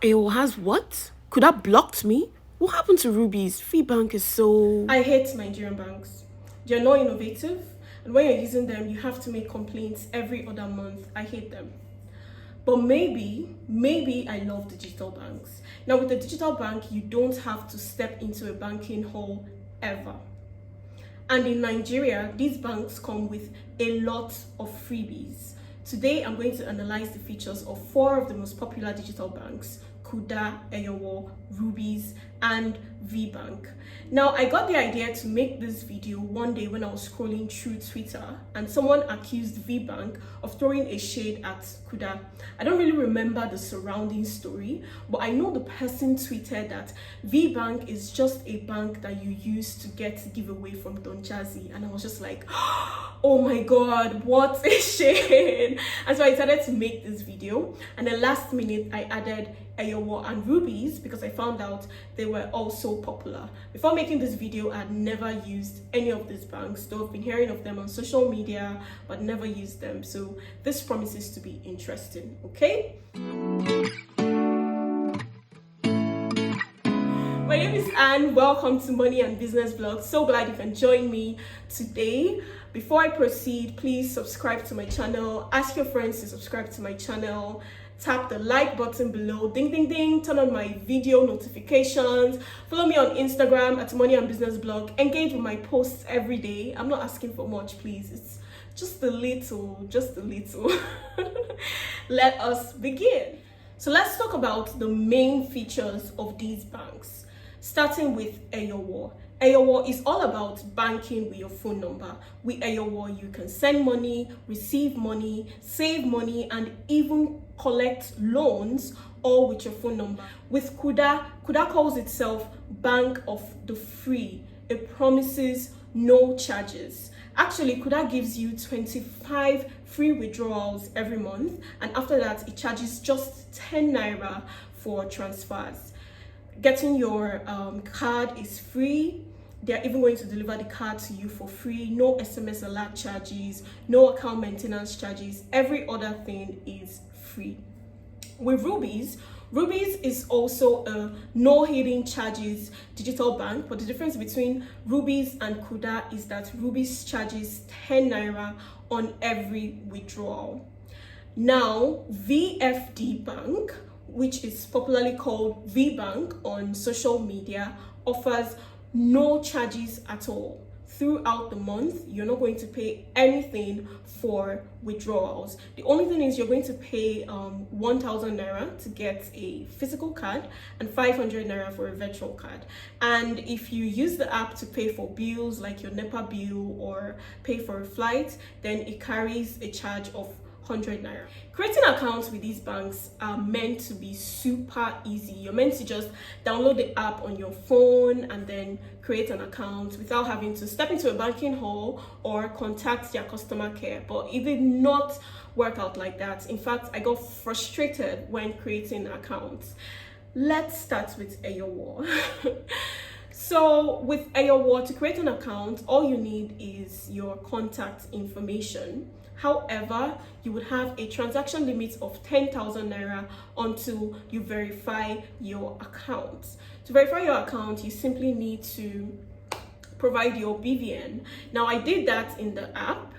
Eyowo has what? Could that blocked me? What happened to Rubies? Vbank is so... I hate Nigerian banks. They're not innovative, and when you're using them, you have to make complaints every other month. I hate them. But maybe I love digital banks. Now, with a digital bank, you don't have to step into a banking hall ever. And in Nigeria, these banks come with a lot of freebies. Today, I'm going to analyze the features of 4 of the most popular digital banks: Kuda, Eyowo, Rubies, and Vbank. Now, I got the idea to make this video one day when I was scrolling through Twitter, and someone accused Vbank of throwing a shade at Kuda. I don't really remember the surrounding story, but I know the person tweeted that Vbank is just a bank that you use to get giveaway from Don Jazzy, and I was just like, oh my god, what a shade. And so I decided to make this video, and then last minute I added Eyowo and Rubies because I found out they were also popular. Before making this video, I had never used any of these banks, though I've been hearing of them on social media, but never used them. So this promises to be interesting, okay? My name is Anne. Welcome to Money and Business Vlog. So glad you can join me today. Before I proceed, please subscribe to my channel. Ask your friends to subscribe to my channel. Tap the like button below, ding ding ding, turn on my video notifications, follow me on Instagram at Money and Business Blog, engage with my posts every day. I'm not asking for much, please. It's just a little. Let us begin. So let's talk about the main features of these banks, starting with Eyowo. Eyowo is all about banking with your phone number. With Eyowo, you can send money, receive money, save money, and even collect loans, all with your phone number. With Kuda calls itself Bank of the Free. It promises no charges. Actually, Kuda gives you 25 free withdrawals every month, and after that, it charges just 10 naira for transfers. Getting your card is free. They're even going to deliver the card to you for free. No SMS alert charges, no account maintenance charges. Every other thing is free. With Rubies is also a no hidden charges digital bank, but the difference between Rubies and Kuda is that Rubies charges 10 naira on every withdrawal. Now, VFD Bank, which is popularly called Vbank on social media, offers no charges at all. Throughout the month, you're not going to pay anything for withdrawals. The only thing is you're going to pay 1,000 naira to get a physical card and 500 naira for a virtual card. And if you use the app to pay for bills like your NEPA bill or pay for a flight, then it carries a charge of 100 naira. Creating accounts with these banks are meant to be super easy. You're meant to just download the app on your phone and then create an account without having to step into a banking hall or contact their customer care. But it did not work out like that. In fact, I got frustrated when creating accounts. Let's start with Eyowo. So with Eyowo, to create an account, all you need is your contact information. However, you would have a transaction limit of 10,000 naira until you verify your account. To verify your account, you simply need to provide your BVN. Now, I did that in the app,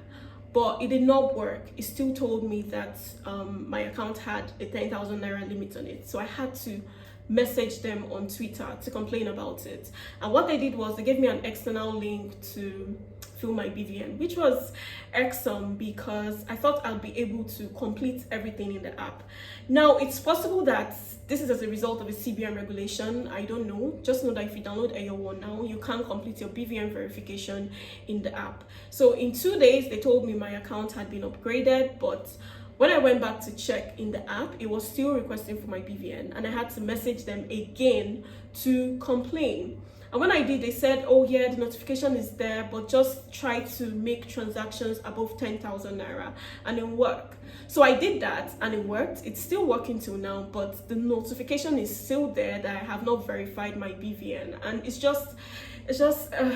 but it did not work. It still told me that my account had a 10,000 naira limit on it. So I had to message them on Twitter to complain about it. And what they did was they gave me an external link to fill my BVN, which was irksome because I thought I'd be able to complete everything in the app. Now, it's possible that this is as a result of a CBN regulation. I don't know. Just know that if you download Eyowo now, you can't complete your BVN verification in the app. So in 2 days, they told me my account had been upgraded, but when I went back to check in the app, it was still requesting for my BVN, and I had to message them again to complain. And when I did, they said, oh yeah, the notification is there, but just try to make transactions above 10,000 naira and it worked. So I did that and it worked. It's still working till now, but the notification is still there that I have not verified my BVN. And it's just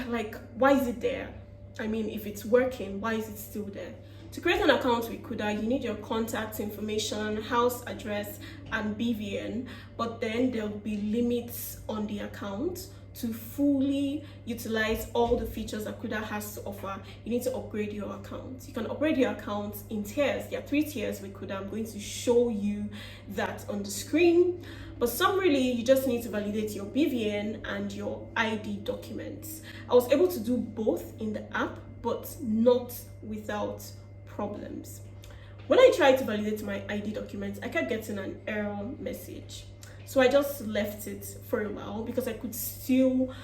like, why is it there? I mean, if it's working, why is it still there? To create an account with Kuda, you need your contact information, house address, and BVN, but then there'll be limits on the account. To fully utilize all the features that Kuda has to offer, you need to upgrade your account. You can upgrade your account in tiers. There are 3 tiers with Kuda. I'm going to show you that on the screen. But summarily, you just need to validate your BVN and your ID documents. I was able to do both in the app, but not without problems. When I tried to validate my ID documents, I kept getting an error message. So I just left it for a while because I could still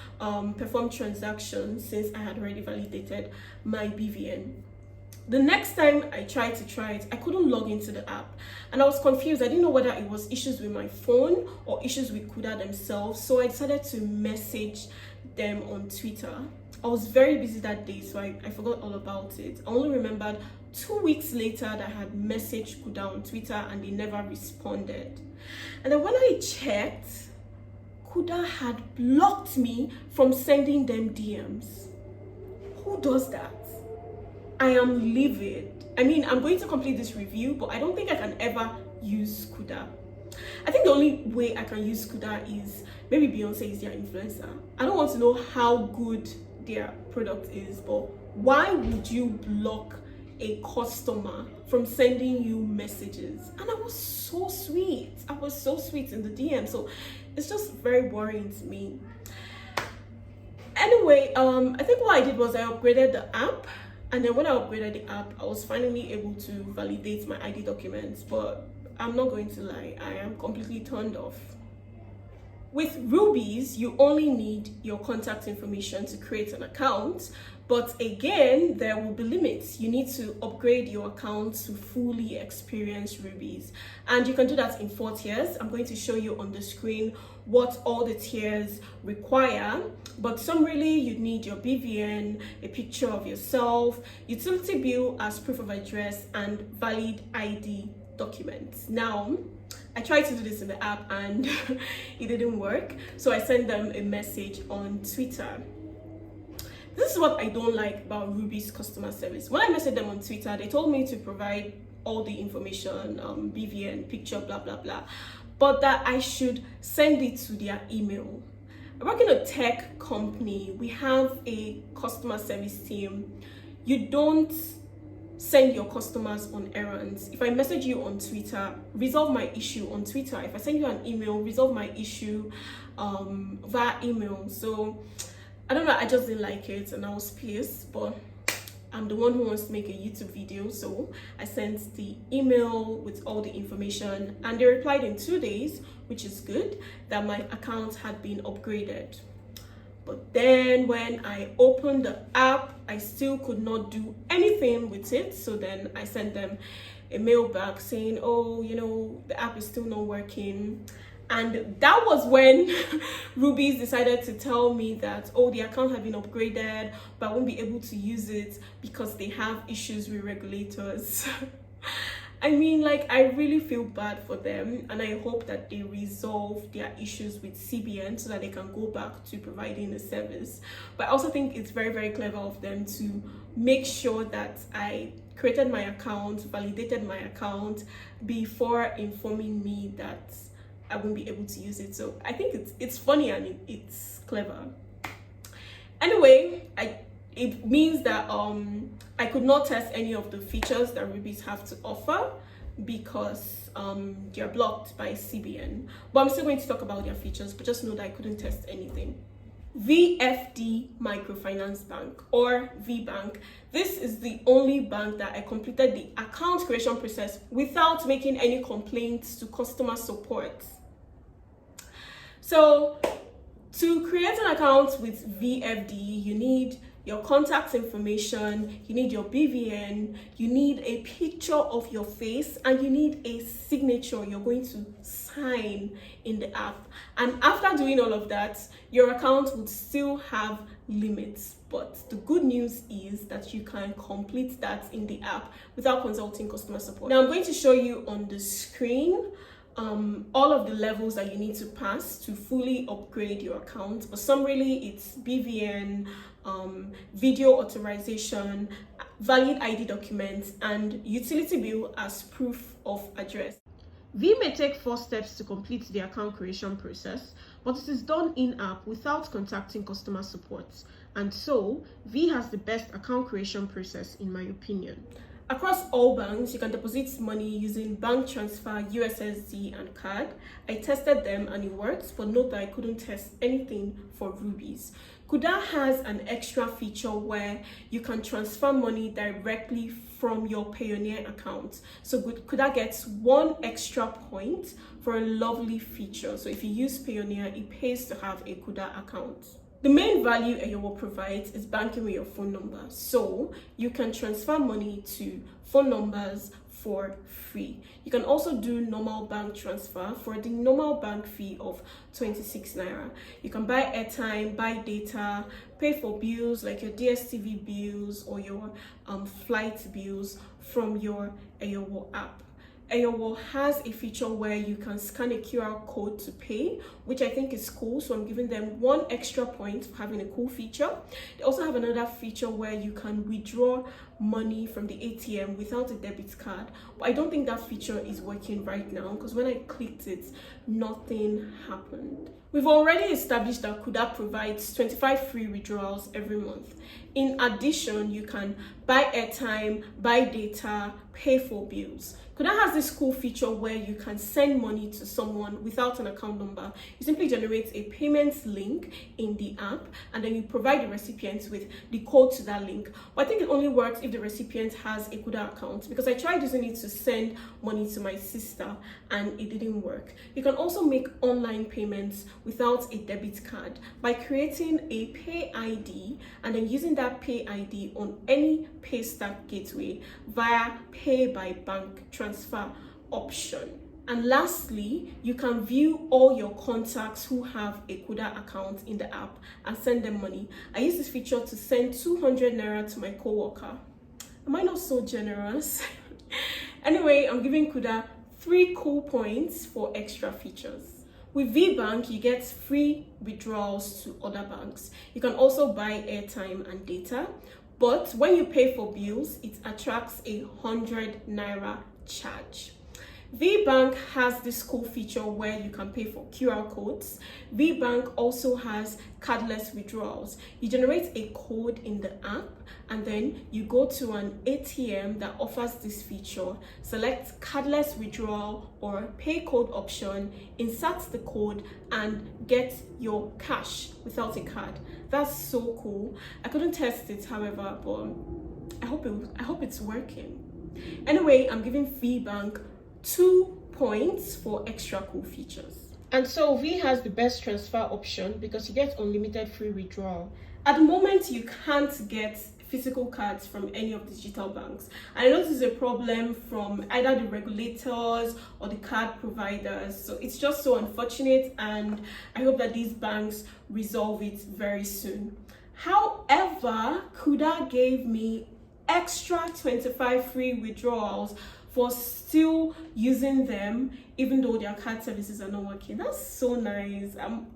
perform transactions since I had already validated my BVN. The next time I tried to try it, I couldn't log into the app and I was confused. I didn't know whether it was issues with my phone or issues with Kuda themselves. So I decided to message them on Twitter. I was very busy that day, so I forgot all about it. I only remembered 2 weeks later that I had messaged Kuda on Twitter and they never responded. And then when I checked, Kuda had blocked me from sending them DMs. Who does that? I am livid. I mean, I'm going to complete this review, but I don't think I can ever use Kuda. I think the only way I can use Kuda is maybe Beyonce is their influencer. I don't want to know how good their product is, but why would you block a customer from sending you messages? And I was so sweet. I was so sweet in the DM. So it's just very worrying to me. Anyway, I think what I did was I upgraded the app. And then when I upgraded the app, I was finally able to validate my ID documents. But I'm not going to lie, I am completely turned off. With Rubies, you only need your contact information to create an account. But again, there will be limits. You need to upgrade your account to fully experience Rubies. And you can do that in 4 tiers. I'm going to show you on the screen what all the tiers require. But summarily, you need your BVN, a picture of yourself, utility bill as proof of address, and valid ID documents. Now, I tried to do this in the app and it didn't work. So I sent them a message on Twitter. This is what I don't like about Rubies customer service. When I messaged them on Twitter, they told me to provide all the information, BVN, picture, blah, blah, blah, but that I should send it to their email. I work in a tech company. We have a customer service team. You don't send your customers on errands. If I message you on Twitter, resolve my issue on Twitter. If I send you an email, resolve my issue via email. So I don't know, I just didn't like it and I was pissed, but I'm the one who wants to make a YouTube video, so I sent the email with all the information and they replied in 2 days, which is good, that my account had been upgraded. But then when I opened the app, I still could not do anything with it. So then I sent them a mail back saying, oh, you know, the app is still not working. And that was when Rubies decided to tell me that, oh, the account had been upgraded, but I won't be able to use it because they have issues with regulators. I mean, like, I really feel bad for them and I hope that they resolve their issues with CBN so that they can go back to providing the service. But I also think it's very, very clever of them to make sure that I created my account, validated my account before informing me that I won't be able to use it. So I think it's funny and it's clever. Anyway, it means that I could not test any of the features that Rubies have to offer because they're blocked by CBN. But I'm still going to talk about their features, but just know that I couldn't test anything. VFD Microfinance Bank, or Vbank. This is the only bank that I completed the account creation process without making any complaints to customer support. So to create an account with VFD, you need your contact information, you need your BVN, you need a picture of your face, and you need a signature you're going to sign in the app. And after doing all of that, your account would still have limits. But the good news is that you can complete that in the app without consulting customer support. Now I'm going to show you on the screen all of the levels that you need to pass to fully upgrade your account. But summarily, it's BVN, video authorization, valid ID documents, and utility bill as proof of address. V may take 4 steps to complete the account creation process, but it is done in-app without contacting customer support. And so, V has the best account creation process in my opinion. Across all banks, you can deposit money using bank transfer, USSD, and card. I tested them and it works, but note that I couldn't test anything for Rubies. Kuda has an extra feature where you can transfer money directly from your Payoneer account. So Kuda gets 1 extra point for a lovely feature. So if you use Payoneer, it pays to have a Kuda account. The main value Eyowo provides is banking with your phone number. So you can transfer money to phone numbers for free. You can also do normal bank transfer for the normal bank fee of 26 naira. You can buy airtime, buy data, pay for bills like your DSTV bills or your flight bills from your Eyowo app. Eyowo has a feature where you can scan a QR code to pay, which I think is cool. So I'm giving them 1 extra point for having a cool feature. They also have another feature where you can withdraw money from the ATM without a debit card. But I don't think that feature is working right now because when I clicked it, nothing happened. We've already established that Kuda provides 25 free withdrawals every month. In addition, you can buy airtime, buy data, pay for bills. Kuda has this cool feature where you can send money to someone without an account number. You simply generate a payments link in the app and then you provide the recipient with the code to that link. But I think it only works if the recipient has a Kuda account because I tried using it to send money to my sister and it didn't work. You can also make online payments without a debit card by creating a Pay ID and then using that Pay ID on any PayStack gateway via Pay by Bank transfer option. And lastly, you can view all your contacts who have a Kuda account in the app and send them money. I use this feature to send 200 naira to my coworker. Am I not so generous? Anyway, I'm giving Kuda 3 cool points for extra features. With Vbank, you get free withdrawals to other banks. You can also buy airtime and data. But when you pay for bills, it attracts a 100 naira charge. Vbank has this cool feature where you can pay for QR codes. Vbank also has cardless withdrawals. You generate a code in the app and then you go to an ATM that offers this feature, select cardless withdrawal or pay code option, insert the code and get your cash without a card. That's so cool. I couldn't test it, however, but I hope it's working. Anyway, I'm giving Vbank 2 points for extra cool features. And so V has the best transfer option because you get unlimited free withdrawal. At the moment, you can't get physical cards from any of the digital banks. I know this is a problem from either the regulators or the card providers. So it's just so unfortunate and I hope that these banks resolve it very soon. However, Kuda gave me extra 25 free withdrawals for still using them even though their card services are not working. That's so nice. I'm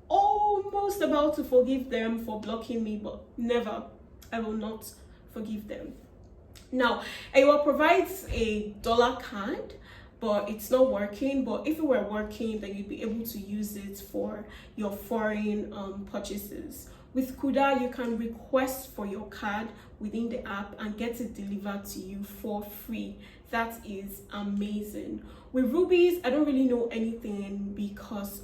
almost about to forgive them for blocking me, but never. I will not forgive them. Now, Eyowo provides a dollar card, but it's not working. But if it were working, then you'd be able to use it for your foreign purchases. With Kuda, you can request for your card within the app and get it delivered to you for free. That is amazing. With Rubies, I don't really know anything because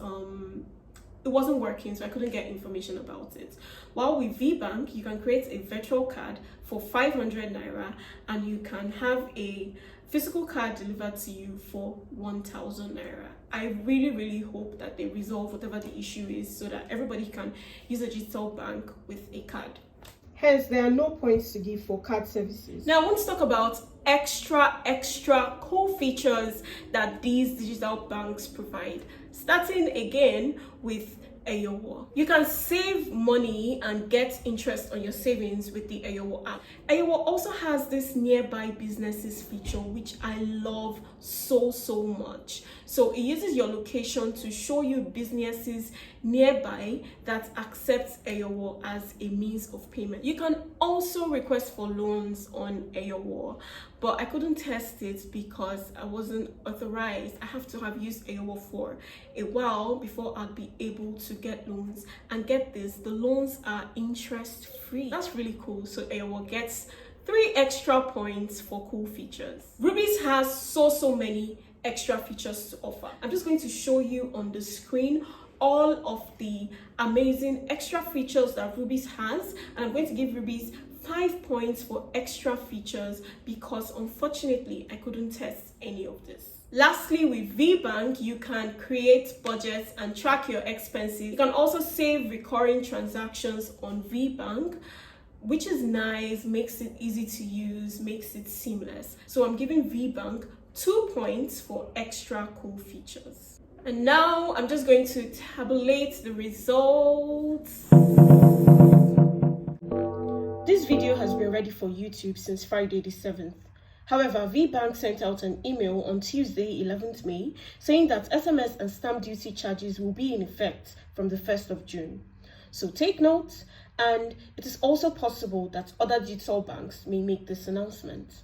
it wasn't working, so I couldn't get information about it. While with Vbank, you can create a virtual card for 500 naira and you can have a physical card delivered to you for 1,000 naira. I really hope that they resolve whatever the issue is so that everybody can use a digital bank with a card. Hence, there are no points to give for card services. Now, I want to talk about extra cool features that these digital banks provide. Starting again with Eyowo. You can save money and get interest on your savings with the Eyowo app. Eyowo also has this nearby businesses feature, which I love so much. So it uses your location to show you businesses nearby that accepts Eyowo as a means of payment. You can also request for loans on Eyowo, but I couldn't test it because I wasn't authorized. I have to have used Eyowo for a while before I'd be able to get loans. And get this, the loans are interest free. That's really cool. So Eyowo gets 3 extra points for cool features. Rubies has so many extra features to offer. I'm just going to show you on the screen all of the amazing extra features that Rubies has, and I'm going to give Rubies 5 points for extra features because unfortunately I couldn't test any of this. Lastly, with Vbank, you can create budgets and track your expenses. You can also save recurring transactions on Vbank, which is nice, makes it easy to use, makes it seamless. So I'm giving Vbank 2 points for extra cool features. And now I'm just going to tabulate the results. This video has been ready for YouTube since Friday the 7th. However, Vbank sent out an email on Tuesday, 11th May, saying that SMS and stamp duty charges will be in effect from the 1st of June. So take note, and it is also possible that other digital banks may make this announcement.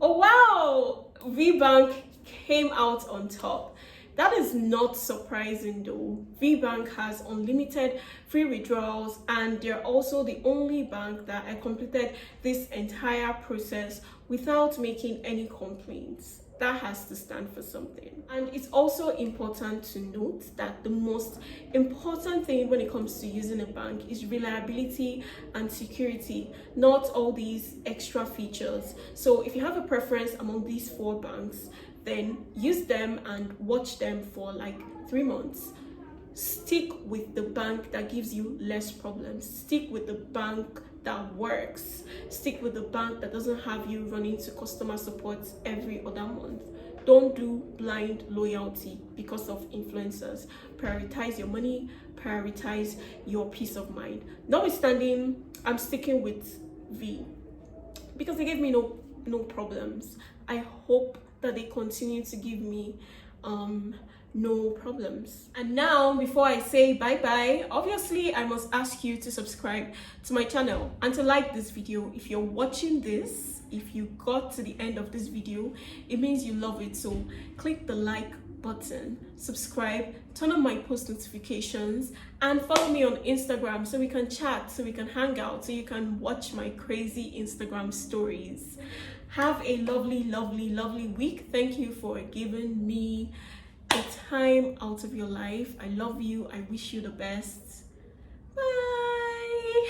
Oh wow! Vbank came out on top. That is not surprising though. Vbank has unlimited free withdrawals, and they're also the only bank that I completed this entire process without making any complaints. That has to stand for something. And it's also important to note that the most important thing when it comes to using a bank is reliability and security, not all these extra features. So if you have a preference among these 4 banks, then use them and watch them for like 3 months. Stick with the bank that gives you less problems. Stick with the bank that works. Stick with the bank that doesn't have you running to customer support every other month. Don't do blind loyalty because of influencers. Prioritize your money, prioritize your peace of mind. Notwithstanding, I'm sticking with V because they gave me no problems. I hope that they continue to give me no problems. And now, before I say bye-bye, obviously I must ask you to subscribe to my channel and to like this video. If you're watching this, if you got to the end of this video, it means you love it. So click the like button, subscribe, turn on my post notifications, and follow me on Instagram so we can chat, so we can hang out, so you can watch my crazy Instagram stories. Have a lovely week. Thank you for giving me a time out of your life. I love you. I wish you the best. Bye.